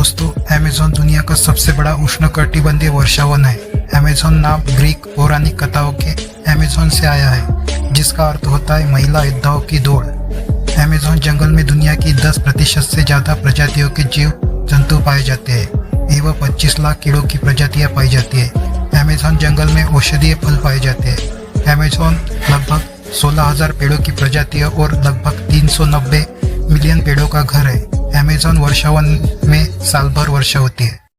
दोस्तों, अमेज़न दुनिया का सबसे बड़ा उष्णकटिबंधीय वर्षावन है। अमेज़न नाम ग्रीक पौराणिक कथाओं के अमेज़न से आया है, जिसका अर्थ होता है महिला योद्धाओं की दौड़। अमेज़न जंगल में दुनिया की 10% से ज्यादा प्रजातियों के जीव जंतु पाए जाते हैं। एवं 25 लाख कीड़ों की प्रजातियां पाई जाती है। अमेज़न जंगल में औषधीय फल पाए जाते हैं। अमेज़न लगभग 16,000 पेड़ों की प्रजातियों और लगभग 390 मिलियन पेड़ों का घर है। अमेज़न वर्षावन में साल भर वर्षा होती है।